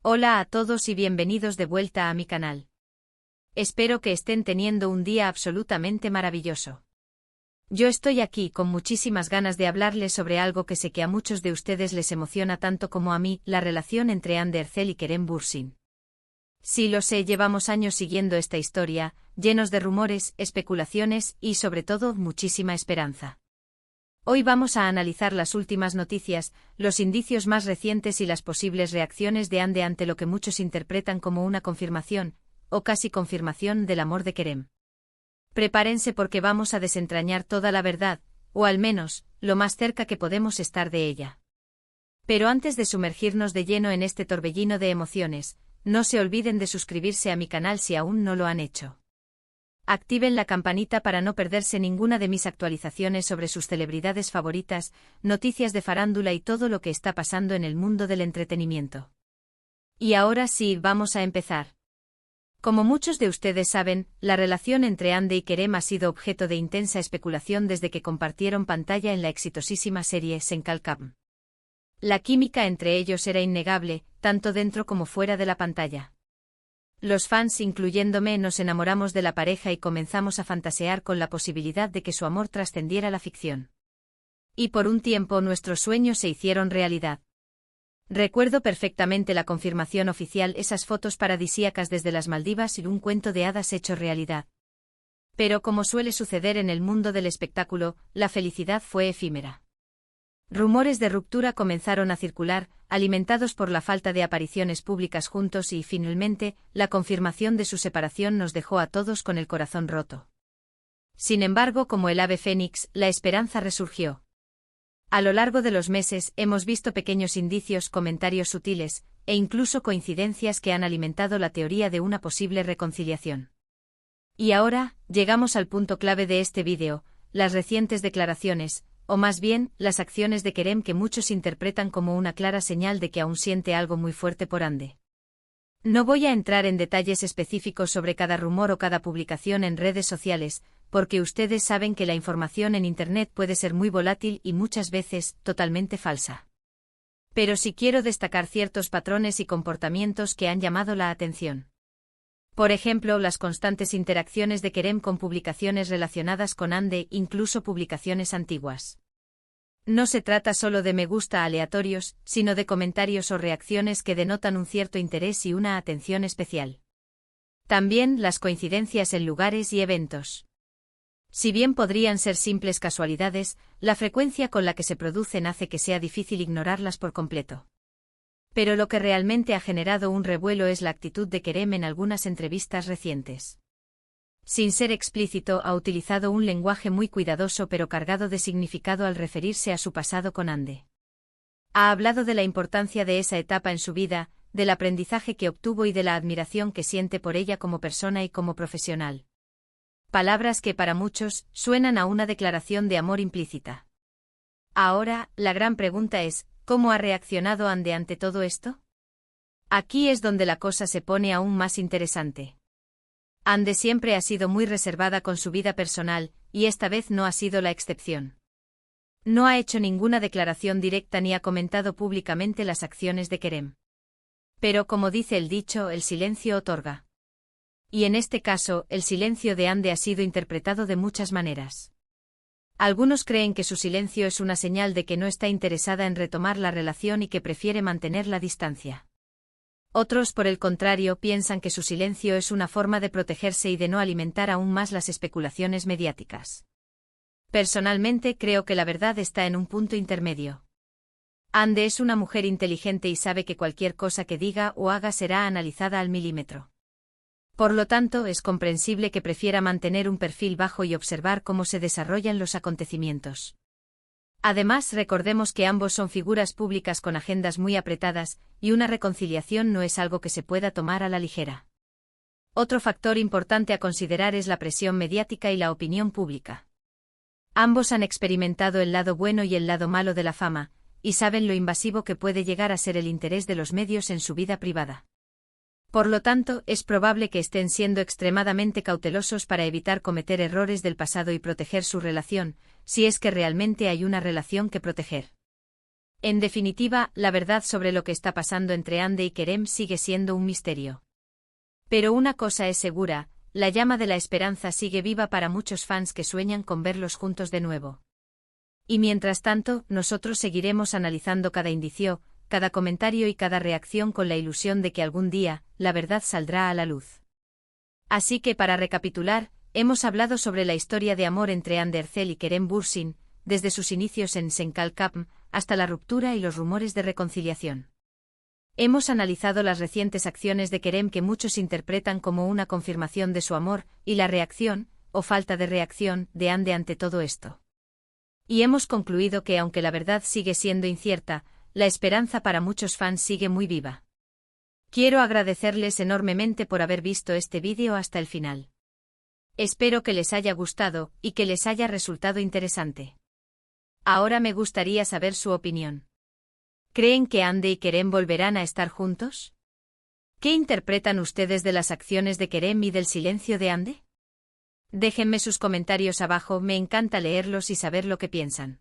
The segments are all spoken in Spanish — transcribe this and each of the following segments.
Hola a todos y bienvenidos de vuelta a mi canal. Espero que estén teniendo un día absolutamente maravilloso. Yo estoy aquí con muchísimas ganas de hablarles sobre algo que sé que a muchos de ustedes les emociona tanto como a mí, la relación entre Hande Erçel y Kerem Bürsin. Sí, lo sé, llevamos años siguiendo esta historia, llenos de rumores, especulaciones y, sobre todo, muchísima esperanza. Hoy vamos a analizar las últimas noticias, los indicios más recientes y las posibles reacciones de Hande ante lo que muchos interpretan como una confirmación, o casi confirmación del amor de Kerem. Prepárense porque vamos a desentrañar toda la verdad, o al menos, lo más cerca que podemos estar de ella. Pero antes de sumergirnos de lleno en este torbellino de emociones, no se olviden de suscribirse a mi canal si aún no lo han hecho. Activen la campanita para no perderse ninguna de mis actualizaciones sobre sus celebridades favoritas, noticias de farándula y todo lo que está pasando en el mundo del entretenimiento. Y ahora sí, vamos a empezar. Como muchos de ustedes saben, la relación entre Hande y Kerem ha sido objeto de intensa especulación desde que compartieron pantalla en la exitosísima serie Sen Kalkam. La química entre ellos era innegable, tanto dentro como fuera de la pantalla. Los fans, incluyéndome, nos enamoramos de la pareja y comenzamos a fantasear con la posibilidad de que su amor trascendiera la ficción. Y por un tiempo nuestros sueños se hicieron realidad. Recuerdo perfectamente la confirmación oficial, esas fotos paradisíacas desde las Maldivas y un cuento de hadas hecho realidad. Pero como suele suceder en el mundo del espectáculo, la felicidad fue efímera. Rumores de ruptura comenzaron a circular, alimentados por la falta de apariciones públicas juntos y, finalmente, la confirmación de su separación nos dejó a todos con el corazón roto. Sin embargo, como el ave fénix, la esperanza resurgió. A lo largo de los meses hemos visto pequeños indicios, comentarios sutiles, e incluso coincidencias que han alimentado la teoría de una posible reconciliación. Y ahora, llegamos al punto clave de este vídeo, las recientes declaraciones, o más bien, las acciones de Kerem que muchos interpretan como una clara señal de que aún siente algo muy fuerte por Hande. No voy a entrar en detalles específicos sobre cada rumor o cada publicación en redes sociales, porque ustedes saben que la información en Internet puede ser muy volátil y muchas veces totalmente falsa. Pero sí quiero destacar ciertos patrones y comportamientos que han llamado la atención. Por ejemplo, las constantes interacciones de Kerem con publicaciones relacionadas con Hande, incluso publicaciones antiguas. No se trata solo de me gusta aleatorios, sino de comentarios o reacciones que denotan un cierto interés y una atención especial. También las coincidencias en lugares y eventos. Si bien podrían ser simples casualidades, la frecuencia con la que se producen hace que sea difícil ignorarlas por completo. Pero lo que realmente ha generado un revuelo es la actitud de Kerem en algunas entrevistas recientes. Sin ser explícito, ha utilizado un lenguaje muy cuidadoso pero cargado de significado al referirse a su pasado con Hande. Ha hablado de la importancia de esa etapa en su vida, del aprendizaje que obtuvo y de la admiración que siente por ella como persona y como profesional. Palabras que para muchos suenan a una declaración de amor implícita. Ahora, la gran pregunta es, ¿cómo ha reaccionado Hande ante todo esto? Aquí es donde la cosa se pone aún más interesante. Hande siempre ha sido muy reservada con su vida personal, y esta vez no ha sido la excepción. No ha hecho ninguna declaración directa ni ha comentado públicamente las acciones de Kerem. Pero como dice el dicho, el silencio otorga. Y en este caso, el silencio de Hande ha sido interpretado de muchas maneras. Algunos creen que su silencio es una señal de que no está interesada en retomar la relación y que prefiere mantener la distancia. Otros, por el contrario, piensan que su silencio es una forma de protegerse y de no alimentar aún más las especulaciones mediáticas. Personalmente creo que la verdad está en un punto intermedio. Hande es una mujer inteligente y sabe que cualquier cosa que diga o haga será analizada al milímetro. Por lo tanto, es comprensible que prefiera mantener un perfil bajo y observar cómo se desarrollan los acontecimientos. Además, recordemos que ambos son figuras públicas con agendas muy apretadas, y una reconciliación no es algo que se pueda tomar a la ligera. Otro factor importante a considerar es la presión mediática y la opinión pública. Ambos han experimentado el lado bueno y el lado malo de la fama, y saben lo invasivo que puede llegar a ser el interés de los medios en su vida privada. Por lo tanto, es probable que estén siendo extremadamente cautelosos para evitar cometer errores del pasado y proteger su relación, si es que realmente hay una relación que proteger. En definitiva, la verdad sobre lo que está pasando entre Hande y Kerem sigue siendo un misterio. Pero una cosa es segura, la llama de la esperanza sigue viva para muchos fans que sueñan con verlos juntos de nuevo. Y mientras tanto, nosotros seguiremos analizando cada indicio, cada comentario y cada reacción con la ilusión de que algún día, la verdad saldrá a la luz. Así que para recapitular, hemos hablado sobre la historia de amor entre Hande Erçel y Kerem Bürsin, desde sus inicios en Senkalkapm, hasta la ruptura y los rumores de reconciliación. Hemos analizado las recientes acciones de Kerem que muchos interpretan como una confirmación de su amor, y la reacción, o falta de reacción, de Hande ante todo esto. Y hemos concluido que aunque la verdad sigue siendo incierta, la esperanza para muchos fans sigue muy viva. Quiero agradecerles enormemente por haber visto este vídeo hasta el final. Espero que les haya gustado, y que les haya resultado interesante. Ahora me gustaría saber su opinión. ¿Creen que Hande y Kerem volverán a estar juntos? ¿Qué interpretan ustedes de las acciones de Kerem y del silencio de Hande? Déjenme sus comentarios abajo, me encanta leerlos y saber lo que piensan.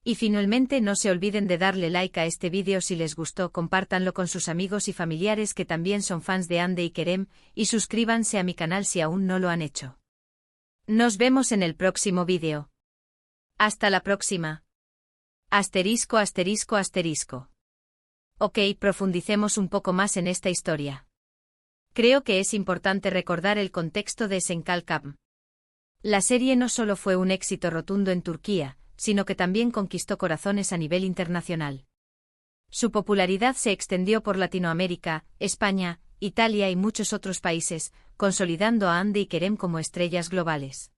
Y finalmente no se olviden de darle like a este vídeo si les gustó, compártanlo con sus amigos y familiares que también son fans de Hande y Kerem, y suscríbanse a mi canal si aún no lo han hecho. Nos vemos en el próximo vídeo. Hasta la próxima. Asterisco, asterisco, asterisco. Ok, profundicemos un poco más en esta historia. Creo que es importante recordar el contexto de Senkalkapm. La serie no solo fue un éxito rotundo en Turquía, sino que también conquistó corazones a nivel internacional. Su popularidad se extendió por Latinoamérica, España, Italia y muchos otros países, consolidando a Hande y Kerem como estrellas globales.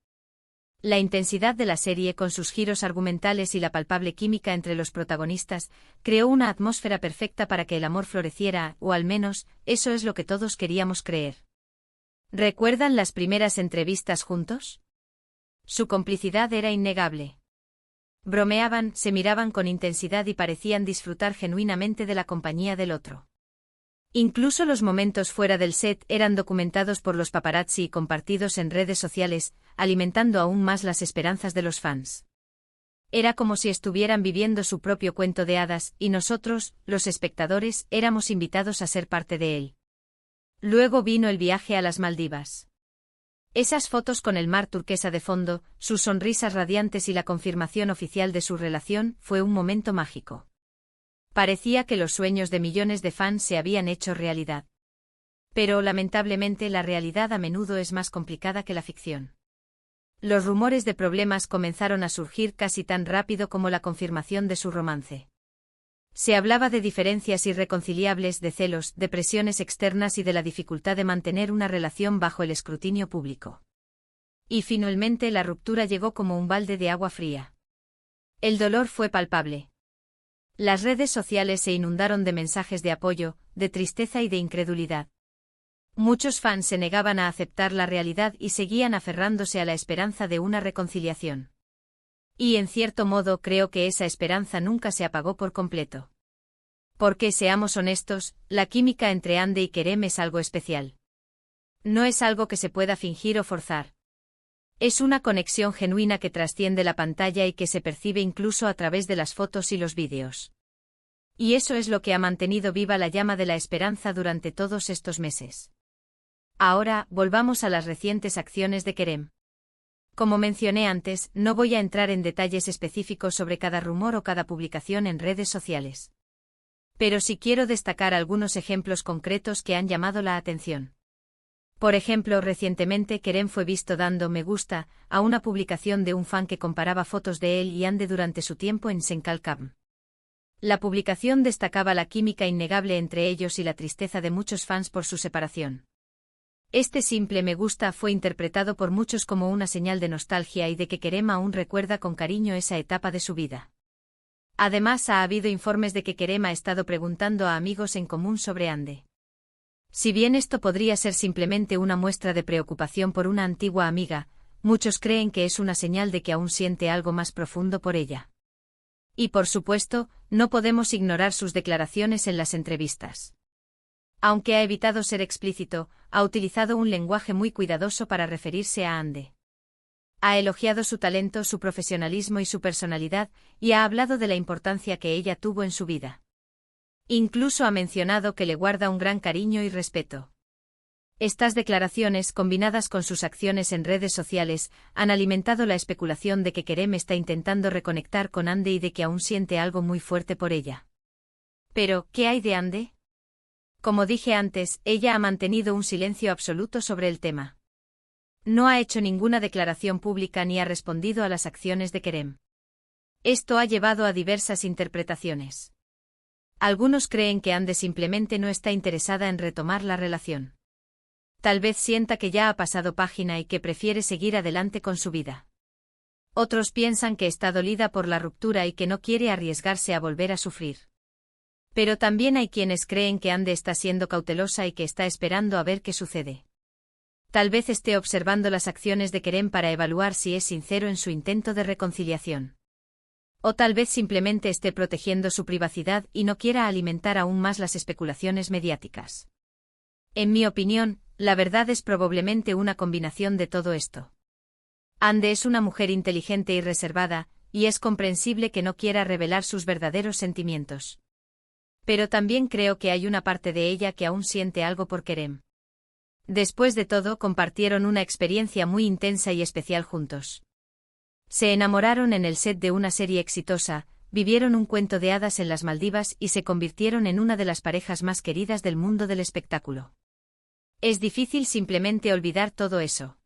La intensidad de la serie con sus giros argumentales y la palpable química entre los protagonistas, creó una atmósfera perfecta para que el amor floreciera, o al menos, eso es lo que todos queríamos creer. ¿Recuerdan las primeras entrevistas juntos? Su complicidad era innegable. Bromeaban, se miraban con intensidad y parecían disfrutar genuinamente de la compañía del otro. Incluso los momentos fuera del set eran documentados por los paparazzi y compartidos en redes sociales, alimentando aún más las esperanzas de los fans. Era como si estuvieran viviendo su propio cuento de hadas, y nosotros, los espectadores, éramos invitados a ser parte de él. Luego vino el viaje a las Maldivas. Esas fotos con el mar turquesa de fondo, sus sonrisas radiantes y la confirmación oficial de su relación, fue un momento mágico. Parecía que los sueños de millones de fans se habían hecho realidad. Pero lamentablemente la realidad a menudo es más complicada que la ficción. Los rumores de problemas comenzaron a surgir casi tan rápido como la confirmación de su romance. Se hablaba de diferencias irreconciliables, de celos, de presiones externas y de la dificultad de mantener una relación bajo el escrutinio público. Y finalmente la ruptura llegó como un balde de agua fría. El dolor fue palpable. Las redes sociales se inundaron de mensajes de apoyo, de tristeza y de incredulidad. Muchos fans se negaban a aceptar la realidad y seguían aferrándose a la esperanza de una reconciliación. Y en cierto modo creo que esa esperanza nunca se apagó por completo. Porque, seamos honestos, la química entre Hande y Kerem es algo especial. No es algo que se pueda fingir o forzar. Es una conexión genuina que trasciende la pantalla y que se percibe incluso a través de las fotos y los vídeos. Y eso es lo que ha mantenido viva la llama de la esperanza durante todos estos meses. Ahora, volvamos a las recientes acciones de Kerem. Como mencioné antes, no voy a entrar en detalles específicos sobre cada rumor o cada publicación en redes sociales. Pero sí quiero destacar algunos ejemplos concretos que han llamado la atención. Por ejemplo, recientemente Kerem fue visto dando me gusta a una publicación de un fan que comparaba fotos de él y Hande durante su tiempo en Senkalkapm. La publicación destacaba la química innegable entre ellos y la tristeza de muchos fans por su separación. Este simple me gusta fue interpretado por muchos como una señal de nostalgia y de que Kerem aún recuerda con cariño esa etapa de su vida. Además, ha habido informes de que Kerem ha estado preguntando a amigos en común sobre Hande. Si bien esto podría ser simplemente una muestra de preocupación por una antigua amiga, muchos creen que es una señal de que aún siente algo más profundo por ella. Y por supuesto, no podemos ignorar sus declaraciones en las entrevistas. Aunque ha evitado ser explícito, ha utilizado un lenguaje muy cuidadoso para referirse a Hande. Ha elogiado su talento, su profesionalismo y su personalidad, y ha hablado de la importancia que ella tuvo en su vida. Incluso ha mencionado que le guarda un gran cariño y respeto. Estas declaraciones, combinadas con sus acciones en redes sociales, han alimentado la especulación de que Kerem está intentando reconectar con Hande y de que aún siente algo muy fuerte por ella. Pero, ¿qué hay de Hande? Como dije antes, ella ha mantenido un silencio absoluto sobre el tema. No ha hecho ninguna declaración pública ni ha respondido a las acciones de Kerem. Esto ha llevado a diversas interpretaciones. Algunos creen que Hande simplemente no está interesada en retomar la relación. Tal vez sienta que ya ha pasado página y que prefiere seguir adelante con su vida. Otros piensan que está dolida por la ruptura y que no quiere arriesgarse a volver a sufrir. Pero también hay quienes creen que Hande está siendo cautelosa y que está esperando a ver qué sucede. Tal vez esté observando las acciones de Kerem para evaluar si es sincero en su intento de reconciliación. O tal vez simplemente esté protegiendo su privacidad y no quiera alimentar aún más las especulaciones mediáticas. En mi opinión, la verdad es probablemente una combinación de todo esto. Hande es una mujer inteligente y reservada, y es comprensible que no quiera revelar sus verdaderos sentimientos. Pero también creo que hay una parte de ella que aún siente algo por Kerem. Después de todo, compartieron una experiencia muy intensa y especial juntos. Se enamoraron en el set de una serie exitosa, vivieron un cuento de hadas en las Maldivas y se convirtieron en una de las parejas más queridas del mundo del espectáculo. Es difícil simplemente olvidar todo eso.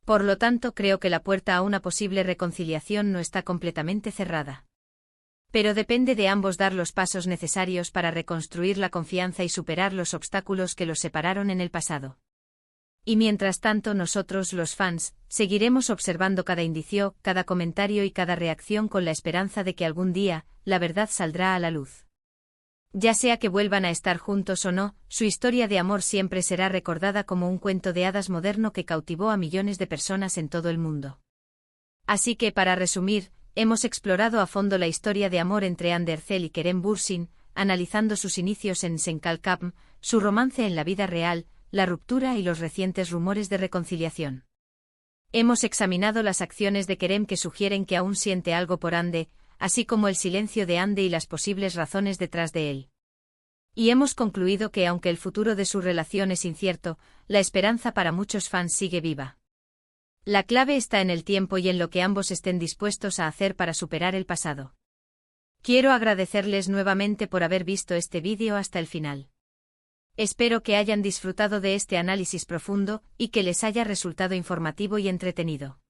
Por lo tanto, creo que la puerta a una posible reconciliación no está completamente cerrada. Pero depende de ambos dar los pasos necesarios para reconstruir la confianza y superar los obstáculos que los separaron en el pasado. Y mientras tanto nosotros, los fans, seguiremos observando cada indicio, cada comentario y cada reacción con la esperanza de que algún día, la verdad saldrá a la luz. Ya sea que vuelvan a estar juntos o no, su historia de amor siempre será recordada como un cuento de hadas moderno que cautivó a millones de personas en todo el mundo. Así que, para resumir, hemos explorado a fondo la historia de amor entre Hande Erçel y Kerem Bürsin, analizando sus inicios en Senkalkam, su romance en la vida real, la ruptura y los recientes rumores de reconciliación. Hemos examinado las acciones de Kerem que sugieren que aún siente algo por Hande, así como el silencio de Hande y las posibles razones detrás de él. Y hemos concluido que aunque el futuro de su relación es incierto, la esperanza para muchos fans sigue viva. La clave está en el tiempo y en lo que ambos estén dispuestos a hacer para superar el pasado. Quiero agradecerles nuevamente por haber visto este vídeo hasta el final. Espero que hayan disfrutado de este análisis profundo y que les haya resultado informativo y entretenido.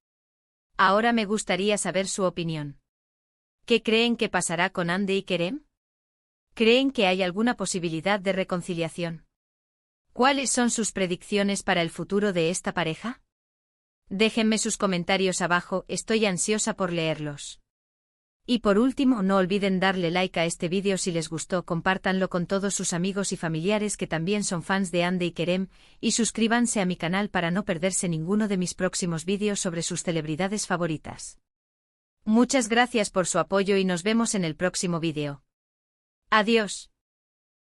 Ahora me gustaría saber su opinión. ¿Qué creen que pasará con Hande y Kerem? ¿Creen que hay alguna posibilidad de reconciliación? ¿Cuáles son sus predicciones para el futuro de esta pareja? Déjenme sus comentarios abajo, estoy ansiosa por leerlos. Y por último, no olviden darle like a este vídeo si les gustó, compártanlo con todos sus amigos y familiares que también son fans de Hande y Kerem, y suscríbanse a mi canal para no perderse ninguno de mis próximos vídeos sobre sus celebridades favoritas. Muchas gracias por su apoyo y nos vemos en el próximo vídeo. Adiós.